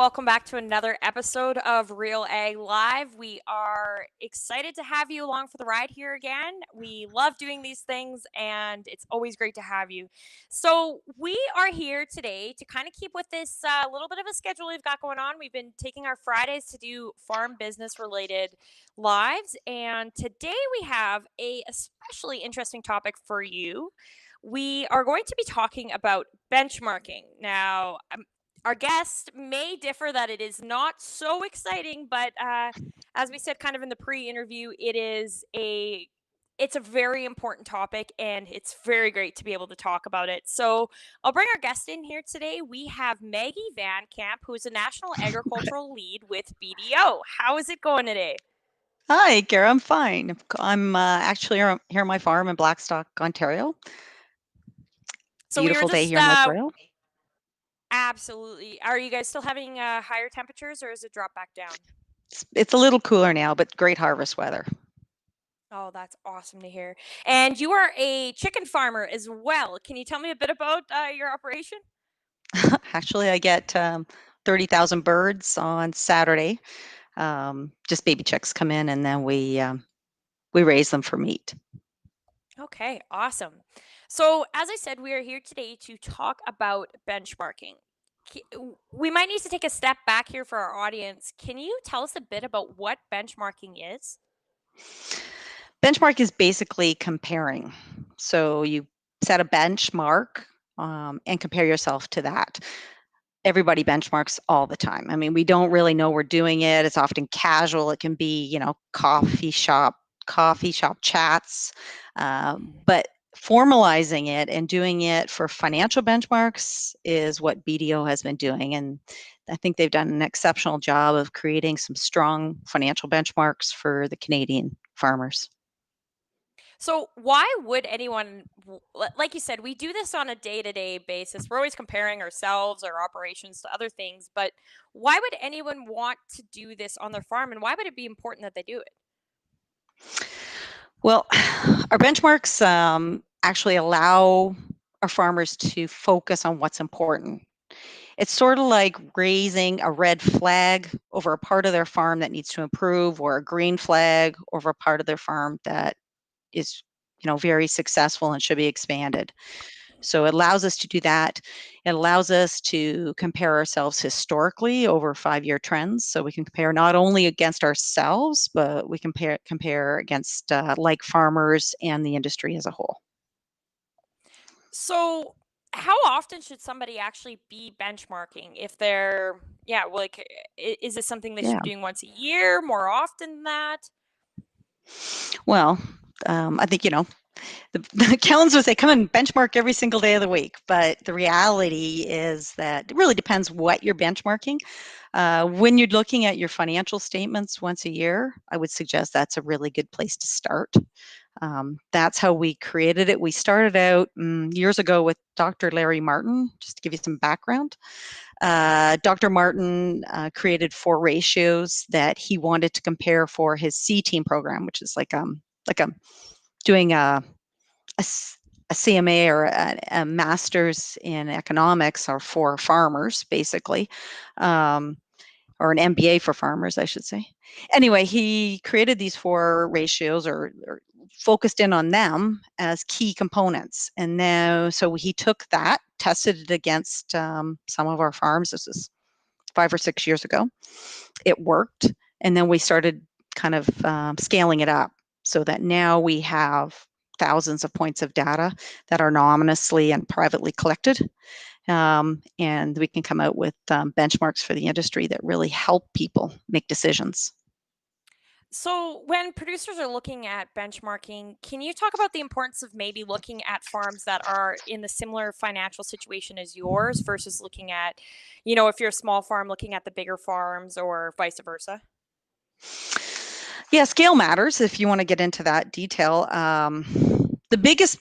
welcome back to another episode of Real Ag Live. We are excited to have you along for the ride here again. We love doing these things, and it's always great to have you. So we are here today to kind of keep with this little bit of a schedule we've got going on. We've been taking our Fridays to do farm business related lives, and today we have a especially interesting topic for you. We are going to be talking about benchmarking. Now, our guest may differ that it is not so exciting, but as we said kind of in the pre-interview, it's a very important topic, and it's very great to be able to talk about it. So I'll bring our guest in here today. We have Maggie Van Camp, who is a national agricultural lead with BDO. How is it going today? Hi, Kara. I'm fine. I'm actually here on my farm in Blackstock, Ontario. So we were Beautiful day just here on the trail. absolutely. Are you guys still having higher temperatures, or has it dropped back down? It's a little cooler now, but great harvest weather. Oh, that's awesome to hear. And you are a chicken farmer as well. Can you tell me a bit about your operation? Actually, I get 30,000 birds on Saturday. Just baby chicks come in, and then we raise them for meat. Okay, awesome. So, as I said, we are here today to talk about benchmarking. We might need to take a step back here for our audience. Can you tell us a bit about what benchmarking is? Benchmark is basically comparing. So you set a benchmark and compare yourself to that. Everybody benchmarks all the time. I mean, we don't really know we're doing it. It's often casual. It can be, coffee shop chats, but formalizing it and doing it for financial benchmarks is what BDO has been doing. And I think they've done an exceptional job of creating some strong financial benchmarks for the Canadian farmers. So, why would anyone, like you said, we do this on a day to day basis. We're always comparing ourselves, our operations to other things, but why would anyone want to do this on their farm, and why would it be important that they do it? Well, our benchmarks actually allow our farmers to focus on what's important. It's sort of like raising a red flag over a part of their farm that needs to improve, or a green flag over a part of their farm that is, very successful and should be expanded. So it allows us to do that. It allows us to compare ourselves historically over 5-year trends. So we can compare not only against ourselves, but we compare against like farmers and the industry as a whole. So, how often should somebody actually be benchmarking if they're, yeah, like, is this something they should Yeah. be doing once a year, more often than that? Well, I think, the calendars would say come and benchmark every single day of the week. But the reality is that it really depends what you're benchmarking. When you're looking at your financial statements once a year, I would suggest that's a really good place to start. That's how we created it. We started out years ago with Dr. Larry Martin, just to give you some background. Dr. Martin created 4 ratios that he wanted to compare for his C team program, which is like a doing a CMA or a master's in economics or for farmers, basically, or an MBA for farmers, I should say. Anyway, he created these 4 ratios or focused in on them as key components. And now, so he took that, tested it against some of our farms. This is 5 or 6 years ago. It worked. And then we started kind of scaling it up so that now we have thousands of points of data that are anonymously and privately collected. And we can come out with benchmarks for the industry that really help people make decisions. So, when producers are looking at benchmarking, can you talk about the importance of maybe looking at farms that are in the similar financial situation as yours versus looking at, if you're a small farm, looking at the bigger farms or vice versa? Yeah, scale matters if you want to get into that detail. The biggest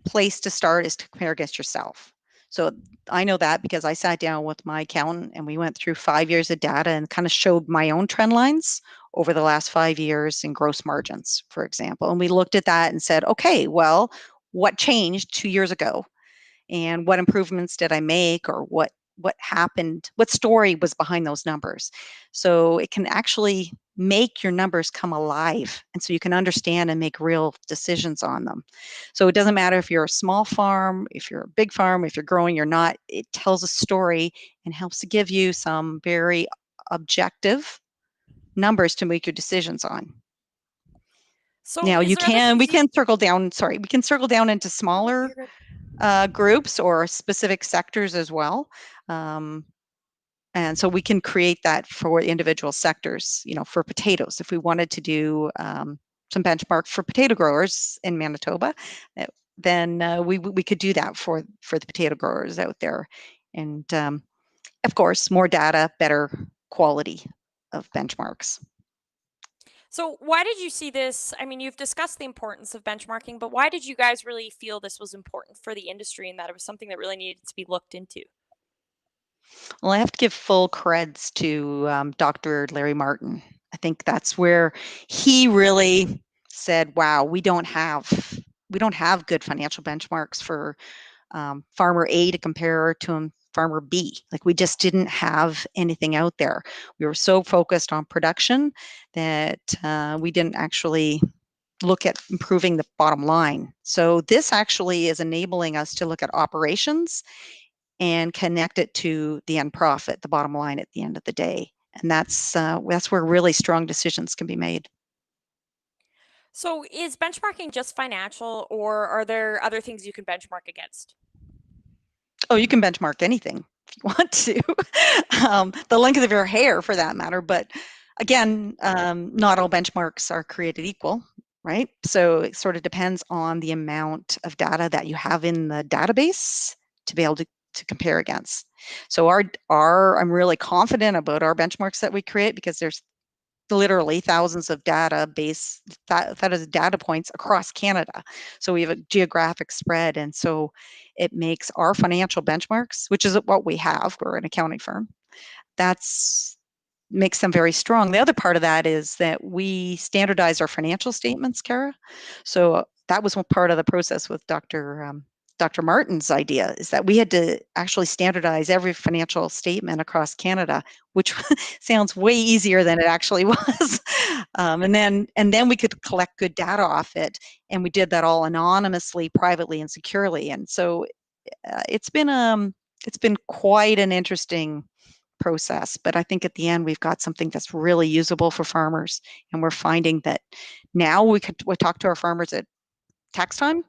place to start is to compare against yourself. So I know that because I sat down with my accountant and we went through 5 years of data and kind of showed my own trend lines over the last 5 years in gross margins, for example. And we looked at that and said, okay, well, what changed 2 years ago? And what improvements did I make, or what happened, what story was behind those numbers. So it can actually make your numbers come alive. And so you can understand and make real decisions on them. So it doesn't matter if you're a small farm, if you're a big farm, if you're growing or not, it tells a story and helps to give you some very objective numbers to make your decisions on. So, Now is you there other can, we things you? can circle down, sorry, we can circle down into Oh, smaller you're good. groups or specific sectors as well. Um, and so we can create that for individual sectors, for potatoes. If we wanted to do some benchmark for potato growers in Manitoba, then we could do that for the potato growers out there. And of course, more data, better quality of benchmarks. So, why did you see this? I mean, you've discussed the importance of benchmarking, but why did you guys really feel this was important for the industry and that it was something that really needed to be looked into? Well, I have to give full creds to Dr. Larry Martin. I think that's where he really said, "Wow, we don't have good financial benchmarks for farmer A to compare to farmer B. Like we just didn't have anything out there. We were so focused on production that we didn't actually look at improving the bottom line. So this actually is enabling us to look at operations and connect it to the end profit, the bottom line at the end of the day. And that's where really strong decisions can be made. So, is benchmarking just financial, or are there other things you can benchmark against? Oh, you can benchmark anything if you want to, the length of your hair for that matter. But again, not all benchmarks are created equal, right? So it sort of depends on the amount of data that you have in the database to be able to compare against. So I'm really confident about our benchmarks that we create because there's literally thousands of that is data points across Canada. So we have a geographic spread, and so it makes our financial benchmarks, which is what we have. We're an accounting firm. That's makes them very strong. The other part of that is that we standardize our financial statements, Kara. So that was one part of the process with Dr. Martin's idea is that we had to actually standardize every financial statement across Canada, which sounds way easier than it actually was. And then we could collect good data off it, and we did that all anonymously, privately, and securely. And so it's been quite an interesting process. But I think at the end, we've got something that's really usable for farmers. And we're finding that now we talk to our farmers at tax time,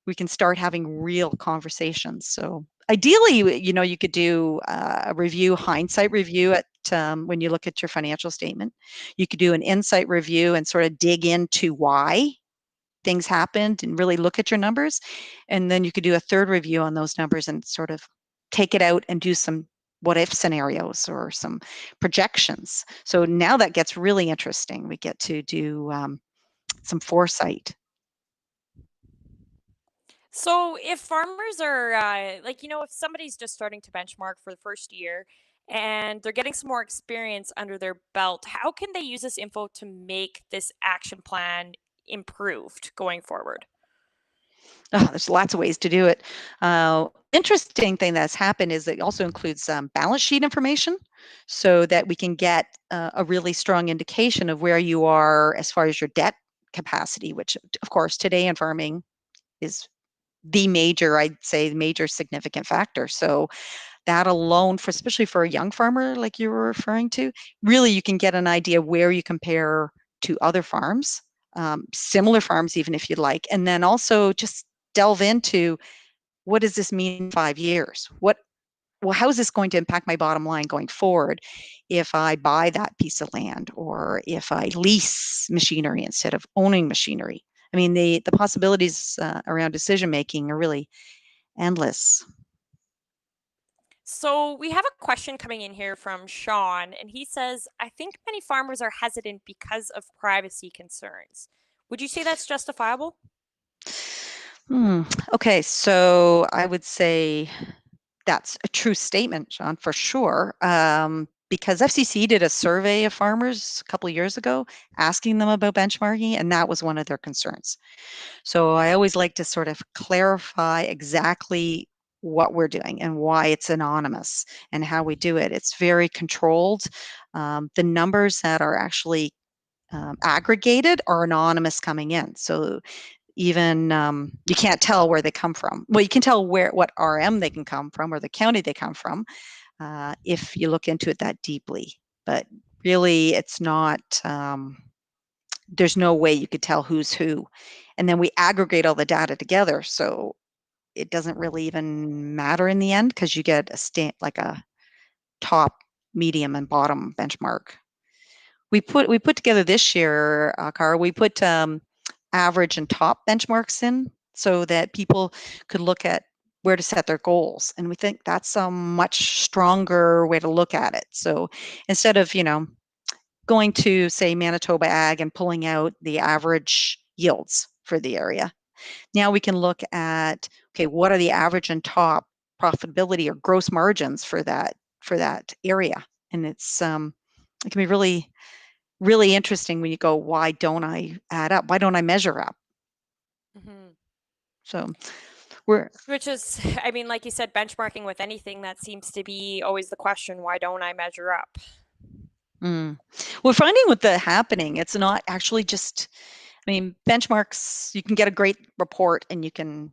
we can start having real conversations. So ideally, you could do a review, hindsight review at when you look at your financial statement. You could do an insight review and sort of dig into why things happened and really look at your numbers. And then you could do a third review on those numbers and sort of take it out and do some what if scenarios or some projections. So now that gets really interesting. We get to do some foresight. So, if farmers are if somebody's just starting to benchmark for the first year and they're getting some more experience under their belt, how can they use this info to make this action plan improved going forward? Oh, there's lots of ways to do it. Interesting thing that's happened is it also includes balance sheet information so that we can get a really strong indication of where you are as far as your debt capacity, which, of course, today in farming is I'd say, major significant factor. So that alone, especially for a young farmer like you were referring to, really you can get an idea where you compare to other farms, similar farms, even if you'd like, and then also just delve into what does this mean in 5 years? How is this going to impact my bottom line going forward if I buy that piece of land or if I lease machinery instead of owning machinery? I mean, the possibilities around decision making are really endless. So, we have a question coming in here from Sean, and he says, I think many farmers are hesitant because of privacy concerns. Would you say that's justifiable? Hmm. Okay, so I would say that's a true statement, John, for sure. Because FCC did a survey of farmers a couple of years ago asking them about benchmarking, and that was one of their concerns. So I always like to sort of clarify exactly what we're doing and why it's anonymous and how we do it. It's very controlled. The numbers that are actually aggregated are anonymous coming in. So even you can't tell where they come from. Well, you can tell what RM they can come from or the county they come from if you look into it that deeply. But really, it's not. There's no way you could tell who's who, and then we aggregate all the data together, so it doesn't really even matter in the end because you get like a top, medium, and bottom benchmark. We put together this year, Cara. We put average and top benchmarks in so that people could look at where to set their goals, and we think that's a much stronger way to look at it. So instead of going to say Manitoba Ag and pulling out the average yields for the area, now we can look at, okay, what are the average and top profitability or gross margins for that area, and it can be really interesting when you go, why don't I add up? Why don't I measure up? Mm-hmm. So we're Which is, I mean, like you said, benchmarking with anything, that seems to be always the question: why don't I measure up? mm, we're finding with the happening, it's not actually just. I mean, benchmarks, you can get a great report and you can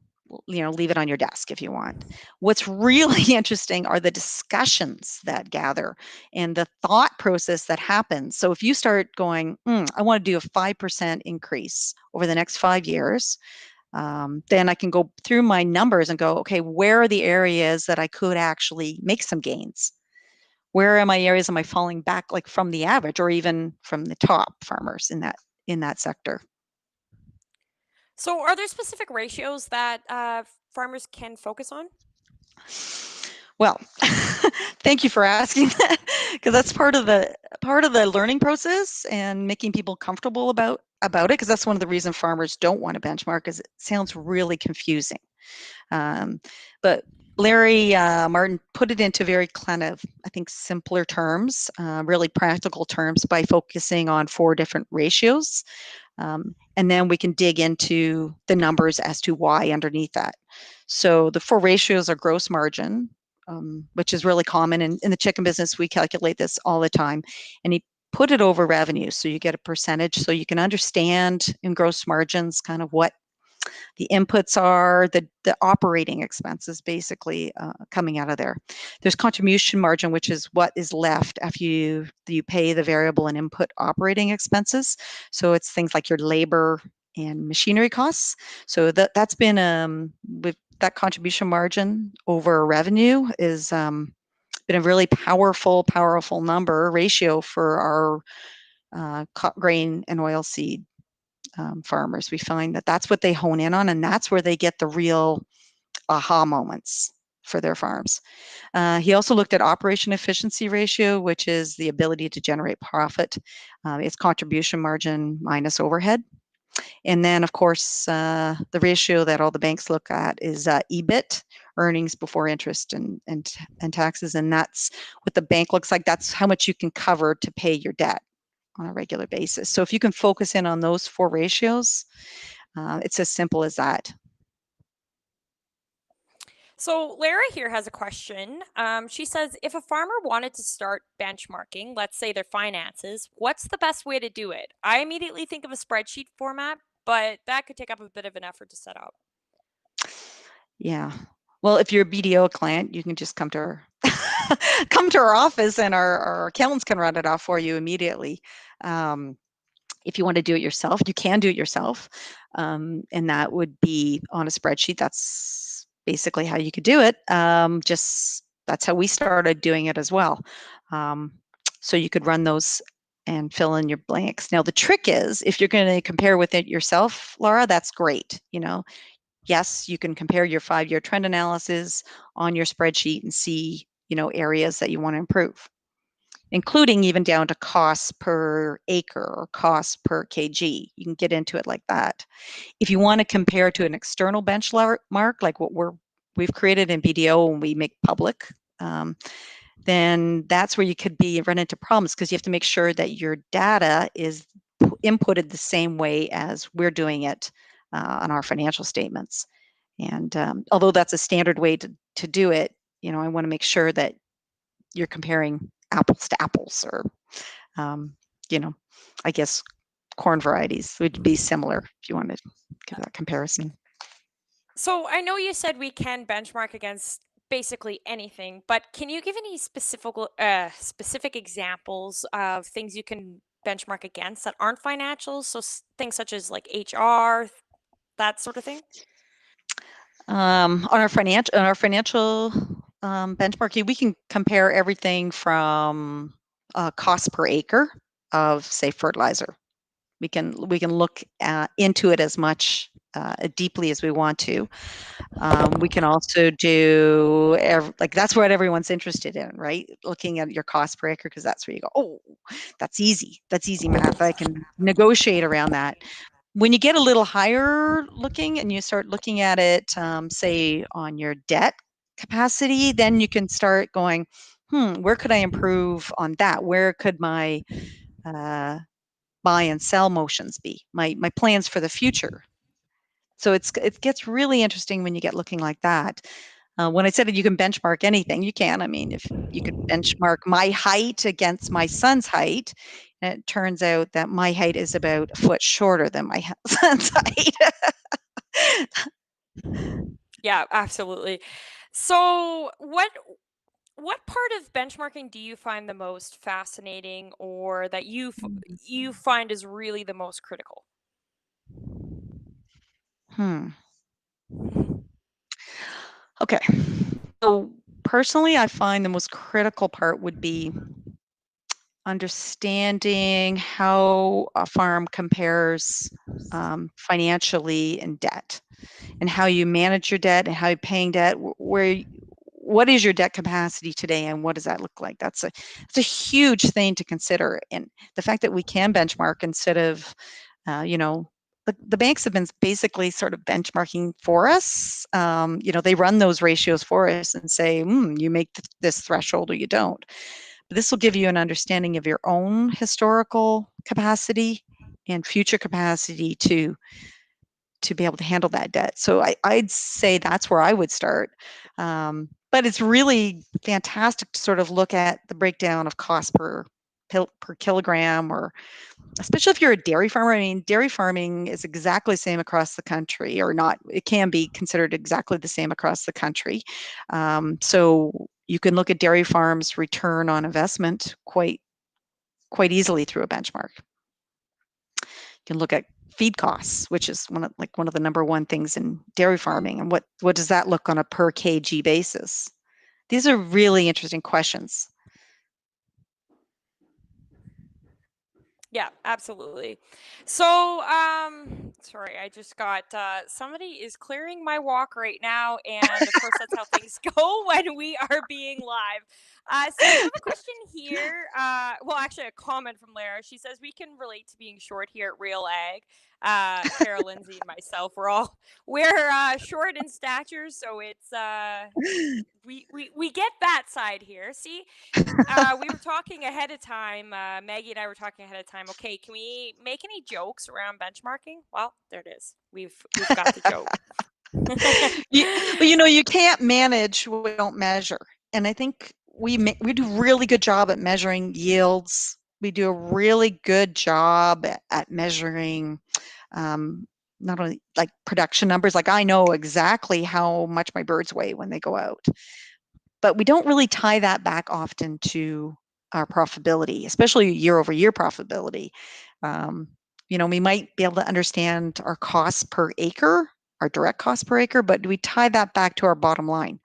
leave it on your desk if you want. What's really interesting are the discussions that gather and the thought process that happens. So if you start going, I want to do a 5% increase over the next 5 years, then I can go through my numbers and go, okay, where are the areas that I could actually make some gains? Where are my areas am I falling back, like from the average or even from the top farmers in that sector? So, are there specific ratios that farmers can focus on? Well, thank you for asking that, because that's part of the learning process and making people comfortable about it, because that's one of the reasons farmers don't want to benchmark, is it sounds really confusing. But Larry Martin put it into very kind of, I think, simpler terms, really practical terms, by focusing on 4 different ratios. And then we can dig into the numbers as to why underneath that. So the 4 ratios are gross margin, which is really common. In the chicken business, we calculate this all the time. And he put it over revenue. So you get a percentage. So you can understand in gross margins kind of what the inputs are, the operating expenses basically coming out of there. There's contribution margin, which is what is left after you pay the variable and input operating expenses. So it's things like your labor and machinery costs. So that's been with that contribution margin over revenue is been a really powerful number ratio for our grain and oilseed farmers. We find that that's what they hone in on, and that's where they get the real aha moments for their farms. He also looked at operation efficiency ratio, which is the ability to generate profit. It's contribution margin minus overhead. And then, of course, the ratio that all the banks look at is EBIT, earnings before interest and taxes. And that's what the bank looks like. That's how much you can cover to pay your debt on a regular basis. So if you can focus in on those 4 ratios, it's as simple as that. So, Lara here has a question. She says, if a farmer wanted to start benchmarking, let's say their finances, what's the best way to do it? I immediately think of a spreadsheet format, but that could take up a bit of an effort to set up. Yeah. Well, if you're a BDO client, you can just come to our come to our office, and our accountants can run it off for you immediately. If you want to do it yourself, you can do it yourself, and that would be on a spreadsheet. That's basically how you could do it. Just that's how we started doing it as well. Um, so you could run those and fill in your blanks. Now the trick is, if you're going to compare with it yourself, Laura, that's great. Yes, you can compare your 5-year trend analysis on your spreadsheet and see, areas that you want to improve, including even down to costs per acre or costs per kg. You can get into it like that. If you want to compare to an external benchmark, like what we've created in BDO and we make public, then that's where you could run into problems, because you have to make sure that your data is inputted the same way as we're doing it on our financial statements. And although that's a standard way to do it, I want to make sure that you're comparing apples to apples, or um, you know, I guess corn varieties would be similar if you wanted to give that comparison. So I know you said we can benchmark against basically anything, but can you give any specific examples of things you can benchmark against that aren't financials? So things such as like HR, that sort of thing. On our financial benchmarking, we can compare everything from cost per acre of, say, fertilizer. We can look into it as much deeply as we want to. We can also do like that's what everyone's interested in, right? Looking at your cost per acre, because that's where you go, oh, that's easy. That's easy math. I can negotiate around that. When you get a little higher looking and you start looking at it, say on your debt capacity, then you can start going, where could I improve on that? Where could my uh, buy and sell motions be? My plans for the future. So it gets really interesting when you get looking like that. When I said that you can benchmark anything, you can. I mean, if you could benchmark my height against my son's height, and it turns out that my height is about a foot shorter than my son's height. Yeah, absolutely. So what part of benchmarking do you find the most fascinating or that you find is really the most critical? Hmm. Okay. So personally, I find the most critical part would be understanding how a farm compares financially in debt, and how you manage your debt and how you're paying debt. What is your debt capacity today, and what does that look like? That's a huge thing to consider, and the fact that we can benchmark instead of, the banks have been basically sort of benchmarking for us. They run those ratios for us and say, you make this threshold or you don't. But this will give you an understanding of your own historical capacity and future capacity to be able to handle that debt. So I'd say that's where I would start. But it's really fantastic to sort of look at the breakdown of cost per kilogram, or especially if you're a dairy farmer. I mean, dairy farming is exactly the same across the country, or not. It can be considered exactly the same across the country. So you can look at dairy farms' return on investment quite easily through a benchmark. You can look at feed costs, which is one of the number one things in dairy farming, and what does that look on a per kg basis? These are really interesting questions. Yeah, absolutely. So, sorry, I just got somebody is clearing my walk right now, and of course, that's how things go when we are being live. So we have a question here. Well, actually, a comment from Lara. She says we can relate to being short here at Real Ag. Carol, Lindsay, and myself, we're short in stature, so it's we get that side here. See, we were talking ahead of time. Maggie and I were talking ahead of time. Okay, can we make any jokes around benchmarking? Well, there it is. We've got the joke. You can't manage what we don't measure, and I think we do a really good job at measuring yields. We do a really good job at measuring not only like production numbers. Like, I know exactly how much my birds weigh when they go out, but we don't really tie that back often to our profitability, especially year over year profitability. Um, we might be able to understand our costs per acre, our direct cost per acre, but do we tie that back to our bottom line?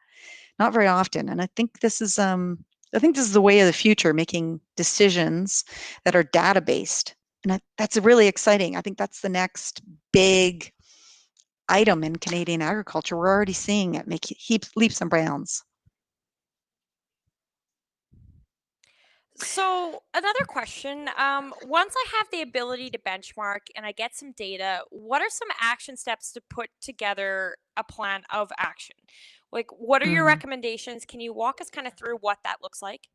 Not very often. And I think this is the way of the future, making decisions that are data based. And that's really exciting. I think that's the next big item in Canadian agriculture. We're already seeing it make leaps and bounds. So another question. Once I have the ability to benchmark and I get some data, what are some action steps to put together a plan of action? Like, what are your Mm. recommendations? Can you walk us kind of through what that looks like?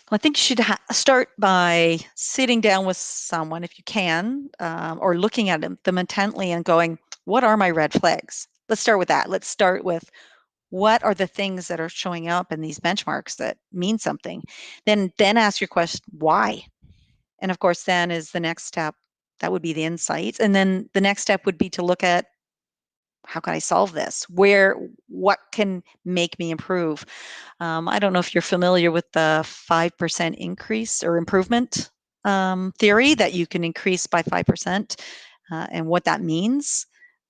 Well, I think you should start by sitting down with someone, if you can, or looking at them intently and going, what are my red flags? Let's start with that. Let's start with what are the things that are showing up in these benchmarks that mean something. Then ask your question, why? And of course, then is the next step. That would be the insights. And then the next step would be to look at, how can I solve this? What can make me improve? I don't know if you're familiar with the 5% increase or improvement theory, that you can increase by 5%, and what that means.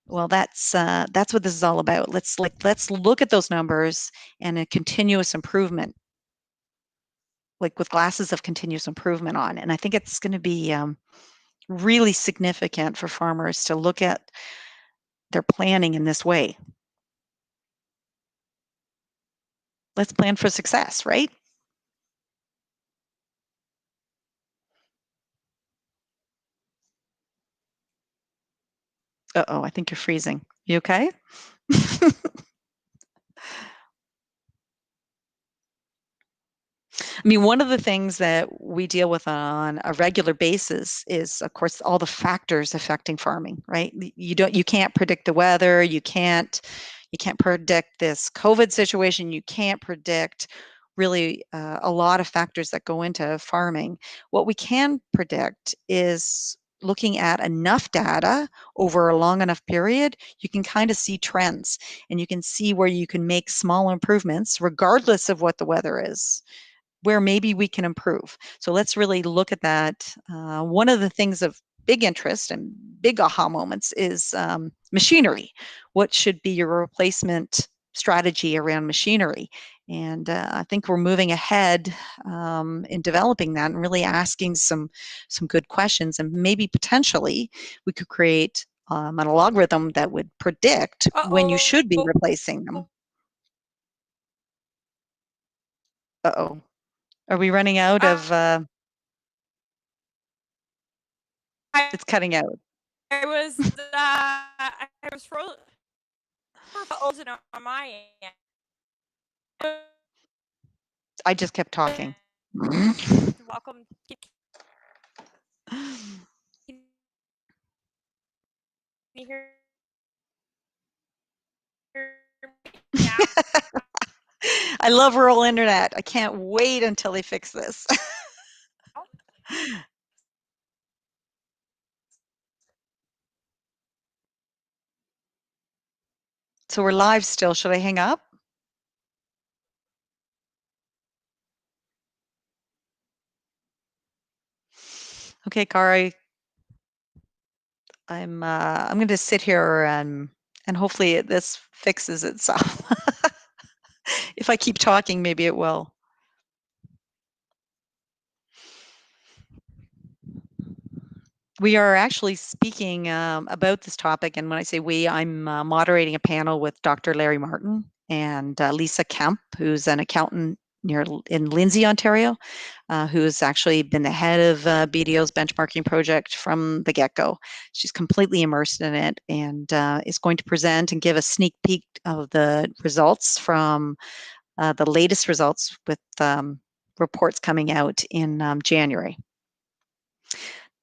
Well, that's what this is all about. Let's look at those numbers and a continuous improvement, like with glasses of continuous improvement on. And I think it's going to be really significant for farmers to look at their planning in this way. Let's plan for success, right? Uh-oh, I think you're freezing. You okay? I mean, one of the things that we deal with on a regular basis is, of course, all the factors affecting farming, right? You can't predict the weather, you can't predict this COVID situation, you can't predict really a lot of factors that go into farming. What we can predict is, looking at enough data over a long enough period, you can kind of see trends, and you can see where you can make small improvements regardless of what the weather is, where maybe we can improve. So let's really look at that. One of the things of big interest and big aha moments is machinery. What should be your replacement strategy around machinery? And I think we're moving ahead in developing that and really asking some good questions. And maybe potentially we could create an algorithm that would predict when you should be replacing them. Uh-oh. Are we running out of... it's cutting out. I was frozen on my end. I just kept talking. Welcome. Can you hear me now? I love rural internet. I can't wait until they fix this. So we're live still. Should I hang up? Okay, Kari. I'm going to sit here and hopefully this fixes itself. If I keep talking, maybe it will. We are actually speaking about this topic, and when I say we, I'm moderating a panel with Dr. Larry Martin and Lisa Kemp, who's an accountant in Lindsay, Ontario, who's actually been the head of BDO's benchmarking project from the get-go. She's completely immersed in it, and is going to present and give a sneak peek of the results from the latest results, with reports coming out in January.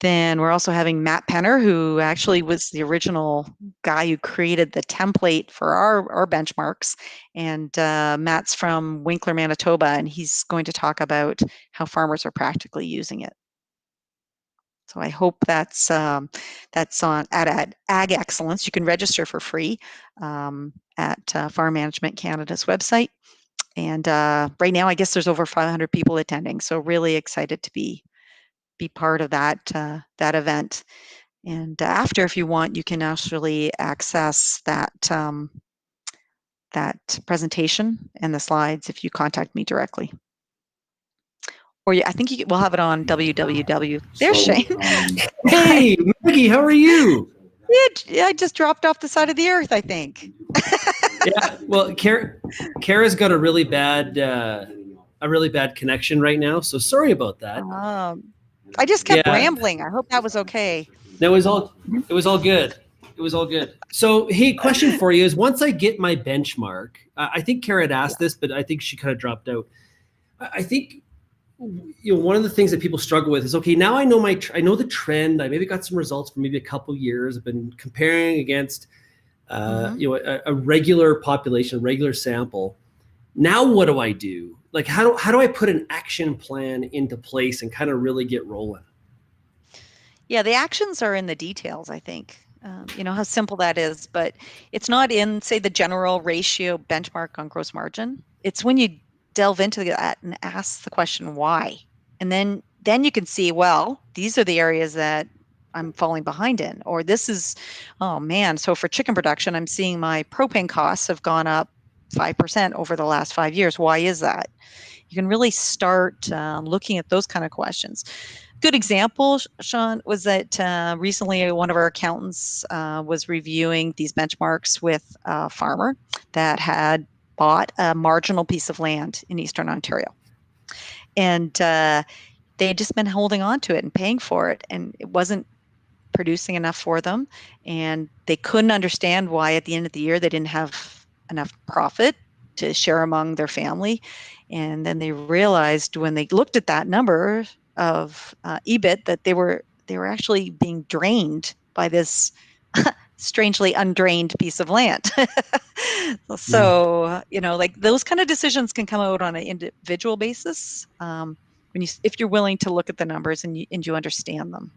Then we're also having Matt Penner, who actually was the original guy who created the template for our benchmarks. And Matt's from Winkler, Manitoba, and he's going to talk about how farmers are practically using it. So I hope that's on at Ag Excellence. You can register for free at Farm Management Canada's website. And right now, I guess there's over 500 people attending. So really excited to be part of that event. And after, if you want, you can actually access that presentation and the slides if you contact me directly. Or I think we'll have it on www. There's Shane. Hey, Maggie, how are you? Yeah, I just dropped off the side of the earth, I think. Yeah, well, Kara's got a really bad connection right now, so sorry about that. I just kept rambling. I hope that was okay. It was all good. It was all good. So, hey, question for you is, once I get my benchmark, I think Kara had asked this, but I think she kind of dropped out. I think, one of the things that people struggle with is, okay, now I know I know the trend. I maybe got some results for maybe a couple years. I've been comparing against a regular population, a regular sample. Now what do I do? Like, how do I put an action plan into place and kind of really get rolling? Yeah, the actions are in the details, I think. How simple that is, but it's not in, say, the general ratio benchmark on gross margin. It's when you delve into that and ask the question why. And then you can see, well, these are the areas that I'm falling behind in, or this is, oh man, so for chicken production, I'm seeing my propane costs have gone up 5% over the last 5 years. Why is that? You can really start looking at those kind of questions. Good example, Sean, was that recently one of our accountants was reviewing these benchmarks with a farmer that had bought a marginal piece of land in Eastern Ontario. And they had just been holding on to it and paying for it, and it wasn't producing enough for them. And they couldn't understand why at the end of the year they didn't have enough profit to share among their family. And then they realized when they looked at that number of EBIT that they were actually being drained by this strangely undrained piece of land. So, like those kind of decisions can come out on an individual basis if you're willing to look at the numbers and you understand them.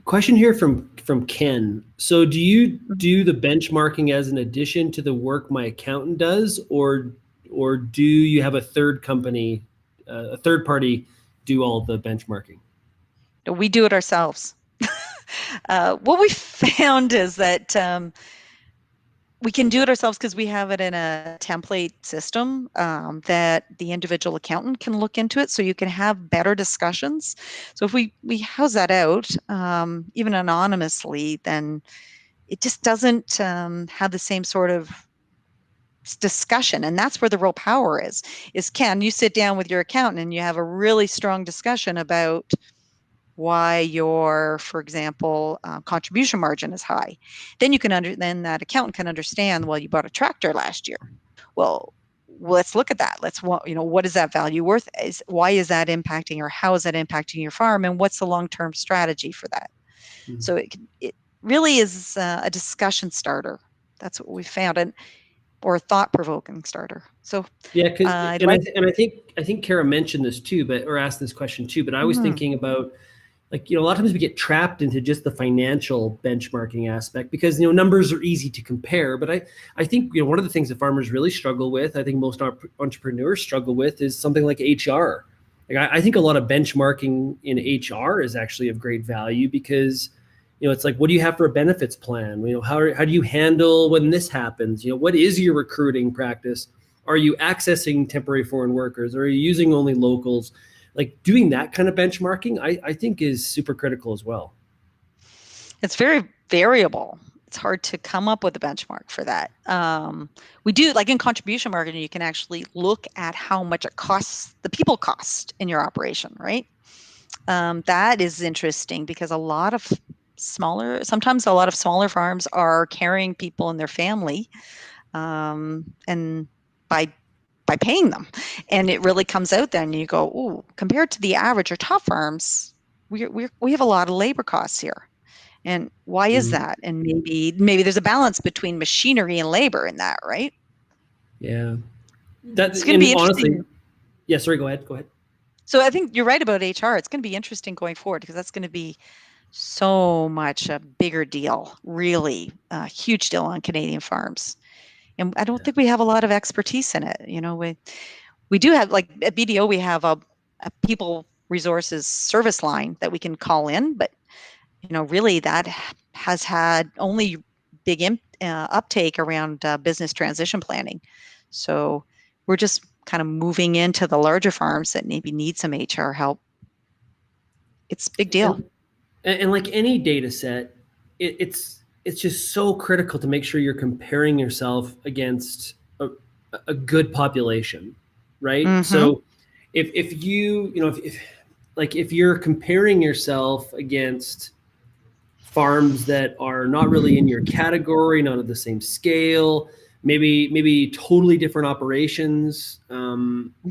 Question here from Ken. So do you do the benchmarking as an addition to the work my accountant does, or do you have a third company, a third party do all the benchmarking? We do it ourselves. What we found is that we can do it ourselves because we have it in a template system that the individual accountant can look into it, so you can have better discussions. So if we house that out, even anonymously, then it just doesn't have the same sort of discussion. And that's where the real power is can you sit down with your accountant and you have a really strong discussion about why your, for example, contribution margin is high. Then then that accountant can understand, well, you bought a tractor last year. Well, let's look at that. What is that value worth? Why is that impacting, or how is that impacting your farm? And what's the long-term strategy for that? Mm-hmm. So it really is a discussion starter. That's what we found, or a thought-provoking starter. So yeah, I think Kara mentioned this too, or asked this question too. But I was thinking about, a lot of times we get trapped into just the financial benchmarking aspect because, numbers are easy to compare. But I think, one of the things that farmers really struggle with, I think most entrepreneurs struggle with, is something like HR. I think a lot of benchmarking in HR is actually of great value because, it's like, what do you have for a benefits plan? How do you handle when this happens? What is your recruiting practice? Are you accessing temporary foreign workers? Are you using only locals? Like, doing that kind of benchmarking, I think is super critical as well. It's very variable. It's hard to come up with a benchmark for that. We do, like in contribution marketing, you can actually look at how much it costs, the people cost in your operation, right? That is interesting because sometimes a lot of smaller farms are carrying people in their family, and by paying them, and it really comes out then, and you go, ooh, compared to the average or top farms, we have a lot of labor costs here, and why is that? And maybe there's a balance between machinery and labor in that, right? Yeah, that's going to be interesting. Honestly, yeah, sorry, go ahead. So I think you're right about HR. It's going to be interesting going forward because that's going to be so much a bigger deal, really a huge deal on Canadian farms. And I don't think we have a lot of expertise in it. We do have, like at BDO, we have a people resources service line that we can call in, but really that has had only big uptake around business transition planning. So we're just kind of moving into the larger farms that maybe need some HR help. It's a big deal. And like any data set, it's just so critical to make sure you're comparing yourself against a good population, right? Mm-hmm. So if you're comparing yourself against farms that are not really in your category, not at the same scale, maybe totally different operations,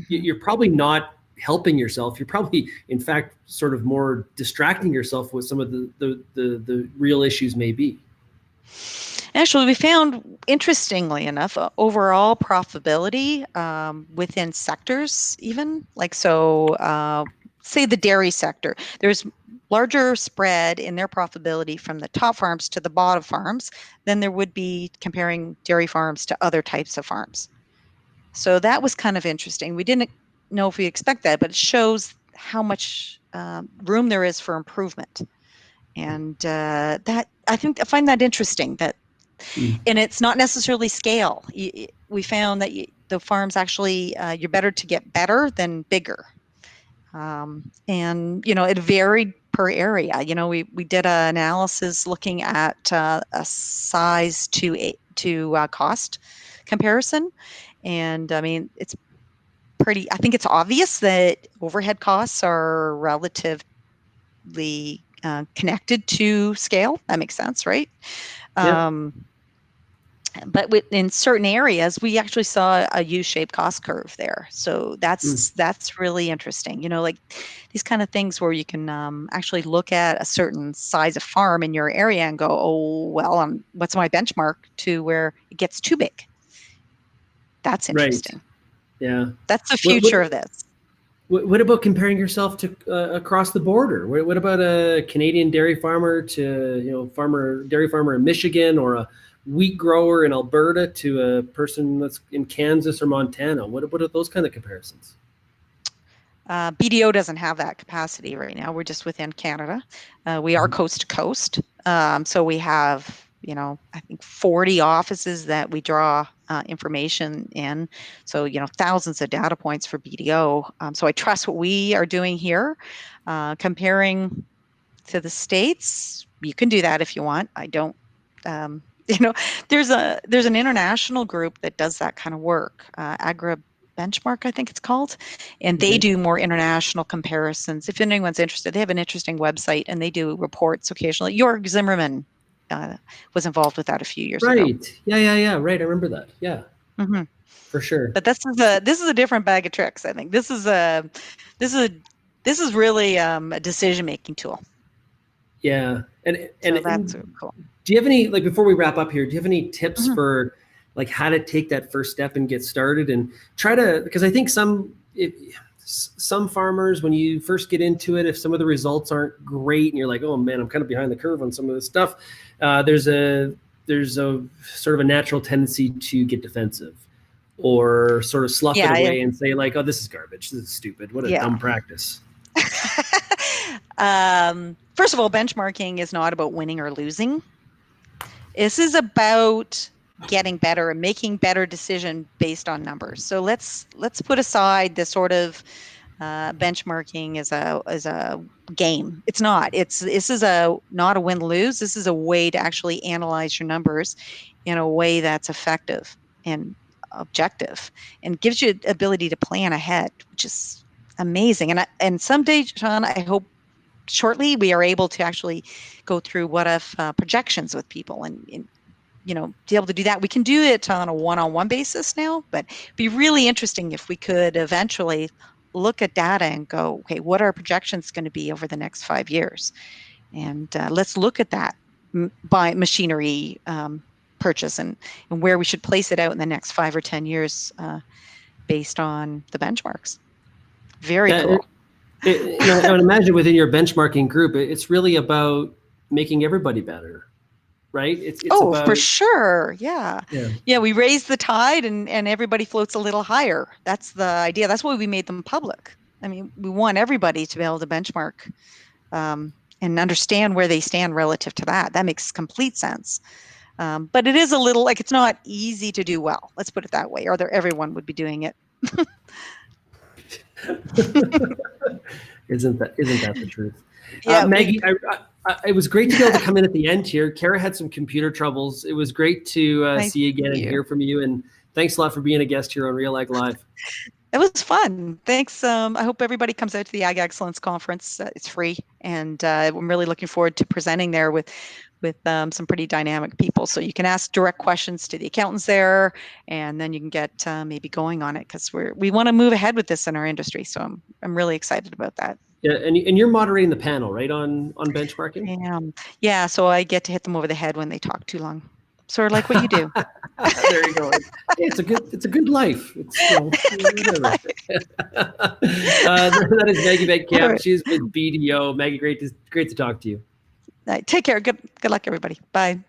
you're probably not helping yourself. You're probably, in fact, sort of more distracting yourself with some of the real issues may be. Actually, we found, interestingly enough, overall profitability within sectors, even like say the dairy sector. There's larger spread in their profitability from the top farms to the bottom farms than there would be comparing dairy farms to other types of farms. So that was kind of interesting. We didn't know if we expect that, but it shows how much room there is for improvement. And that I find that interesting. And it's not necessarily scale. We found that the farms actually you're better to get better than bigger. And it varied per area. We did an analysis looking at a size to cost comparison, and I mean it's pretty. I think it's obvious that overhead costs are relatively connected to scale. That makes sense, right? Yeah. But in certain areas, we actually saw a U-shaped cost curve there. So that's really interesting. Like these kind of things where you can actually look at a certain size of farm in your area and go, oh, well, what's my benchmark to where it gets too big? That's interesting. Right. Yeah. That's the future of this. What about comparing yourself to across the border? What about a Canadian dairy farmer to dairy farmer in Michigan, or a wheat grower in Alberta to a person that's in Kansas or Montana? What are those kind of comparisons? BDO doesn't have that capacity right now. We're just within Canada. We are coast to coast. So we have, I think 40 offices that we draw information in. So, thousands of data points for BDO. So I trust what we are doing here. Comparing to the States, you can do that if you want. I don't. There's an international group that does that kind of work. Benchmark, I think it's called, and they do more international comparisons. If anyone's interested, they have an interesting website and they do reports occasionally. Jörg Zimmerman was involved with that a few years ago. Right. Yeah. Right. I remember that. Yeah. Mm-hmm. For sure. But this is a different bag of tricks. I think this is really a decision-making tool. Yeah. And that's cool. Do you have any, like, before we wrap up here, do you have any tips for like how to take that first step and get started and try to, because I think some farmers, when you first get into it, if some of the results aren't great and you're like, oh man, I'm kind of behind the curve on some of this stuff, there's a sort of a natural tendency to get defensive or sort of slough it away and say like, oh, this is garbage. This is stupid. What a dumb practice. First of all, benchmarking is not about winning or losing. This is about getting better and making better decision based on numbers. So let's put aside the sort of benchmarking as a game. It's not. This is not a win-lose. This is a way to actually analyze your numbers in a way that's effective and objective and gives you the ability to plan ahead, which is amazing. And someday, Sean, I hope shortly we are able to actually go through what if projections with people and be able to do that. We can do it on a one-on-one basis now, but it'd be really interesting if we could eventually look at data and go, okay, what are our projections going to be over the next 5 years? And let's look at that by machinery purchase and where we should place it out in the next 5 or 10 years based on the benchmarks. Very cool. I would imagine within your benchmarking group, it's really about making everybody better, right? It's about, for sure. Yeah. We raise the tide and everybody floats a little higher. That's the idea. That's why we made them public. I mean, we want everybody to be able to benchmark and understand where they stand relative to that. That makes complete sense. But it is a little like it's not easy to do well. Let's put it that way. Or everyone would be doing it. Isn't that the truth? Yeah, Maggie, it was great to be able to come in at the end here. Kara had some computer troubles. It was great to see you again and hear from you. And thanks a lot for being a guest here on RealAg Live. It was fun. Thanks. I hope everybody comes out to the Ag Excellence Conference. It's free, and I'm really looking forward to presenting there with some pretty dynamic people. So you can ask direct questions to the accountants there, and then you can get maybe going on it because we want to move ahead with this in our industry. So I'm really excited about that. Yeah, and you're moderating the panel, right, on benchmarking? Yeah. So I get to hit them over the head when they talk too long. sort of like what you do. There you go. It's a good life. It's whatever. That is Maggie Megcamp. Right. She's with BDO. Maggie, great to talk to you. All right, take care. Good luck, everybody. Bye.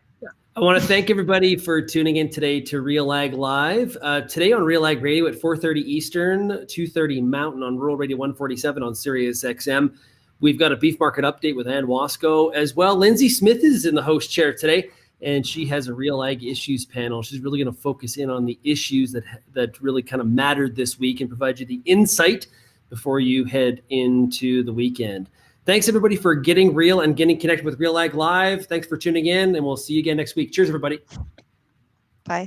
I want to thank everybody for tuning in today to RealAg Live. Today on RealAg Radio at 4:30 Eastern, 2:30 Mountain on Rural Radio 147 on Sirius XM. We've got a beef market update with Ann Wasco as well. Lindsay Smith is in the host chair today, and she has a RealAg issues panel. She's really going to focus in on the issues that really kind of mattered this week and provide you the insight before you head into the weekend. Thanks, everybody, for getting real and getting connected with RealAg Live. Thanks for tuning in, and we'll see you again next week. Cheers, everybody. Bye.